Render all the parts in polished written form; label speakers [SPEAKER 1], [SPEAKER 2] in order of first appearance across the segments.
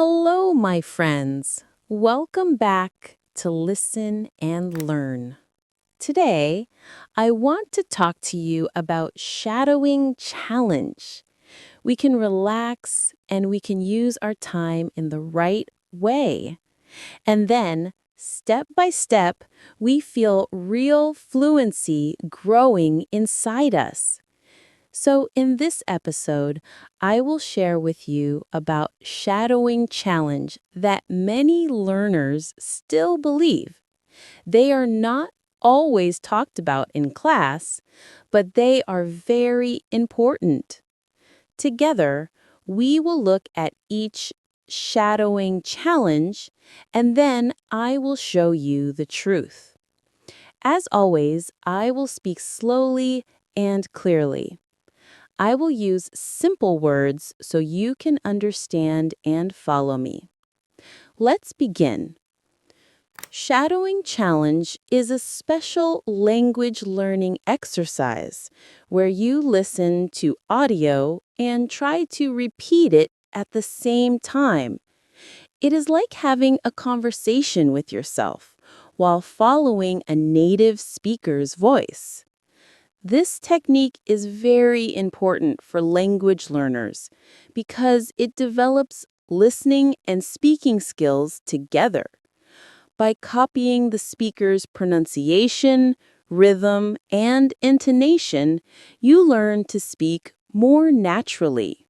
[SPEAKER 1] Hello, my friends. Welcome back to Listen and Learn. Today, I want to talk to you about shadowing challenge. We can relax and we can use our time in the right way. And then, step by step, we feel real fluency growing inside us. So, in this episode, I will share with you about shadowing challenge that many learners still believe. They are not always talked about in class, but they are very important. Together, we will look at each shadowing challenge, and then I will show you the truth. As always, I will speak slowly and clearly. I will use simple words so you can understand and follow me. Let's begin. Shadowing Challenge is a special language learning exercise where you listen to audio and try to repeat it at the same time. It is like having a conversation with yourself while following a native speaker's voice. This technique is very important for language learners because it develops listening and speaking skills together. By copying the speaker's pronunciation, rhythm, and intonation, you learn to speak more naturally.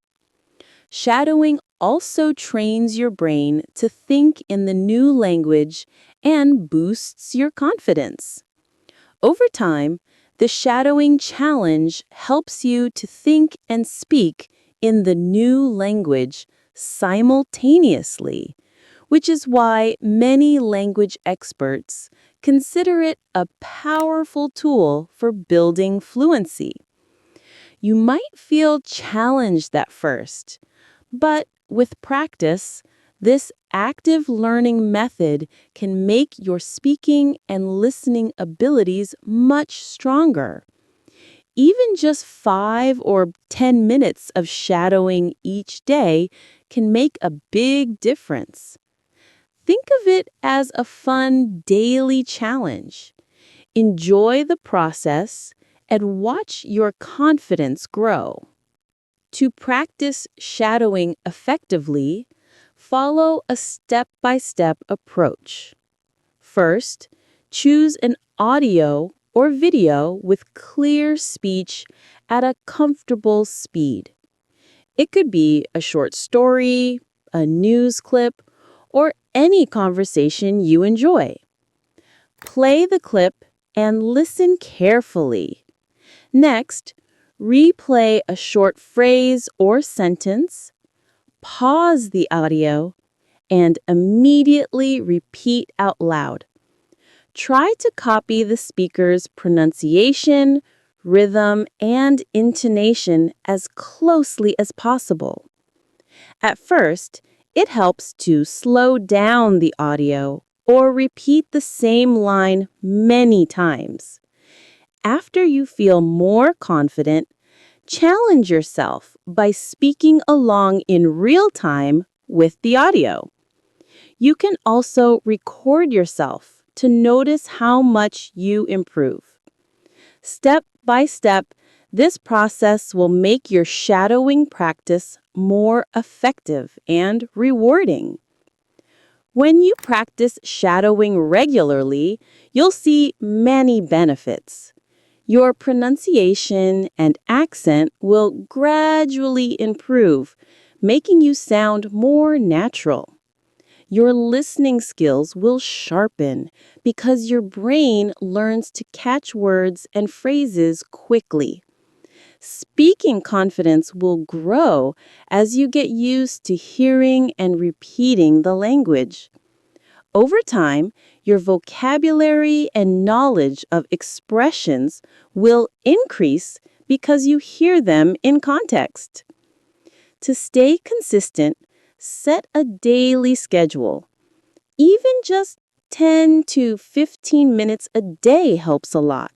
[SPEAKER 1] Shadowing also trains your brain to think in the new language and boosts your confidence. Over time, the shadowing challenge helps you to think and speak in the new language simultaneously, which is why many language experts consider it a powerful tool for building fluency. You might feel challenged at first, but with practice, this active learning method can make your speaking and listening abilities much stronger. Even just 5 or 10 minutes of shadowing each day can make a big difference. Think of it as a fun daily challenge. Enjoy the process and watch your confidence grow. To practice shadowing effectively, follow a step-by-step approach. First, choose an audio or video with clear speech at a comfortable speed. It could be a short story, a news clip, or any conversation you enjoy. Play the clip and listen carefully. Next, replay a short phrase or sentence, pause the audio, and immediately repeat out loud. Try to copy the speaker's pronunciation, rhythm, and intonation as closely as possible. At first, it helps to slow down the audio or repeat the same line many times. After you feel more confident, challenge yourself by speaking along in real time with the audio. You can also record yourself to notice how much you improve. Step by step, this process will make your shadowing practice more effective and rewarding. When you practice shadowing regularly, you'll see many benefits. Your pronunciation and accent will gradually improve, making you sound more natural. Your listening skills will sharpen because your brain learns to catch words and phrases quickly. Speaking confidence will grow as you get used to hearing and repeating the language. Over time, your vocabulary and knowledge of expressions will increase because you hear them in context. To stay consistent, set a daily schedule. Even just 10 to 15 minutes a day helps a lot.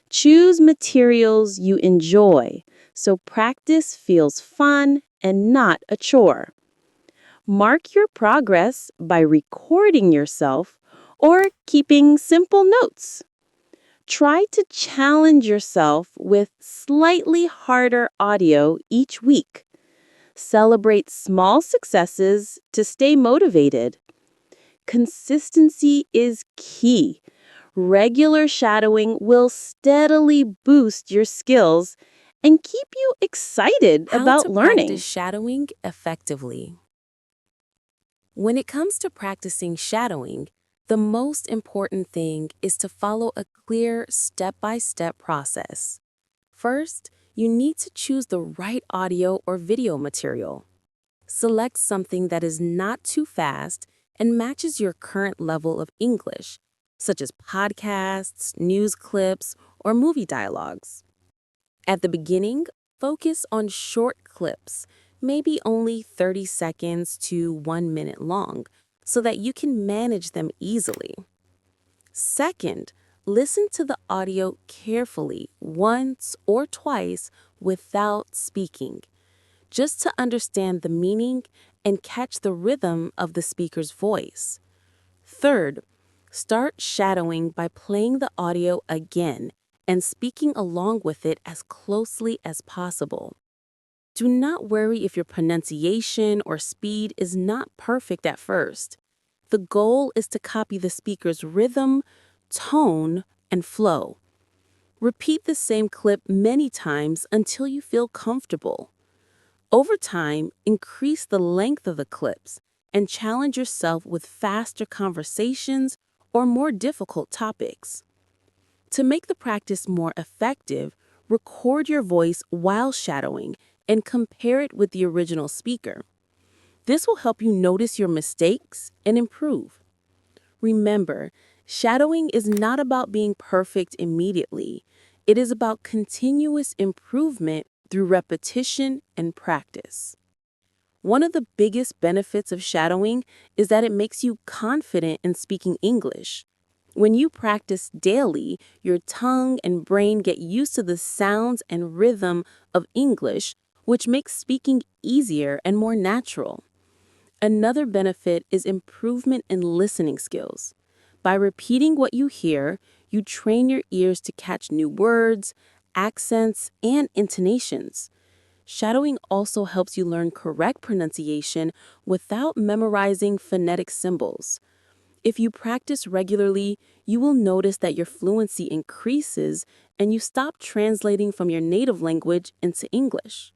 [SPEAKER 1] Choose materials you enjoy so practice feels fun and not a chore. Mark your progress by recording yourself or keeping simple notes. Try to challenge yourself with slightly harder audio each week. Celebrate small successes to stay motivated. Consistency is key. Regular shadowing will steadily boost your skills and keep you excited
[SPEAKER 2] How
[SPEAKER 1] about
[SPEAKER 2] to practice
[SPEAKER 1] learning.
[SPEAKER 2] shadowing effectively. When it comes to practicing shadowing, the most important thing is to follow a clear step-by-step process. First, you need to choose the right audio or video material. Select something that is not too fast and matches your current level of English, such as podcasts, news clips, or movie dialogues. At the beginning, focus on short clips, maybe only 30 seconds to 1 minute long, so that you can manage them easily. Second, listen to the audio carefully once or twice without speaking, just to understand the meaning and catch the rhythm of the speaker's voice. Third, start shadowing by playing the audio again and speaking along with it as closely as possible. Do not worry if your pronunciation or speed is not perfect at first. The goal is to copy the speaker's rhythm, tone, and flow. Repeat the same clip many times until you feel comfortable. Over time, increase the length of the clips and challenge yourself with faster conversations or more difficult topics. To make the practice more effective, record your voice while shadowing and compare it with the original speaker. This will help you notice your mistakes and improve. Remember, shadowing is not about being perfect immediately. It is about continuous improvement through repetition and practice. One of the biggest benefits of shadowing is that it makes you confident in speaking English. When you practice daily, your tongue and brain get used to the sounds and rhythm of English, which makes speaking easier and more natural. Another benefit is improvement in listening skills. By repeating what you hear, you train your ears to catch new words, accents, and intonations. Shadowing also helps you learn correct pronunciation without memorizing phonetic symbols. If you practice regularly, you will notice that your fluency increases and you stop translating from your native language into English.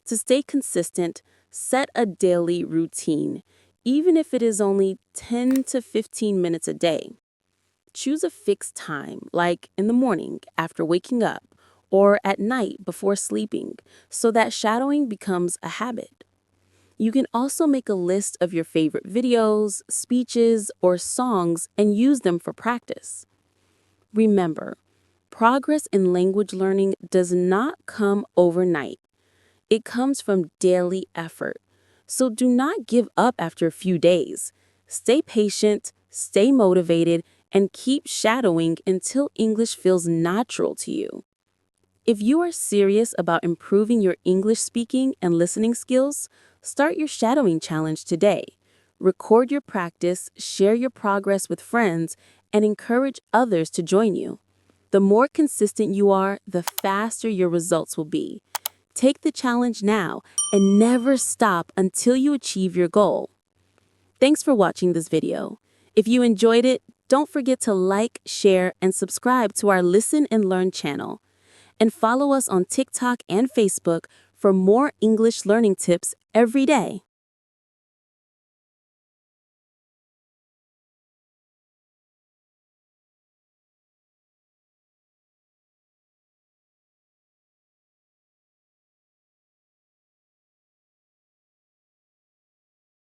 [SPEAKER 2] To stay consistent, set a daily routine, even if it is only 10 to 15 minutes a day. Choose a fixed time, like in the morning after waking up or at night before sleeping, so that shadowing becomes a habit. You can also make a list of your favorite videos, speeches, or songs and use them for practice. Remember, progress in language learning does not come overnight. It comes from daily effort. So do not give up after a few days. Stay patient, stay motivated, and keep shadowing until English feels natural to you. If you are serious about improving your English speaking and listening skills, start your shadowing challenge today. Record your practice, share your progress with friends, and encourage others to join you. The more consistent you are, the faster your results will be. Take the challenge now and never stop until you achieve your goal. Thanks for watching this video. If you enjoyed it, don't forget to like, share, and subscribe to our Listen and Learn channel. And follow us on TikTok and Facebook for more English learning tips every day.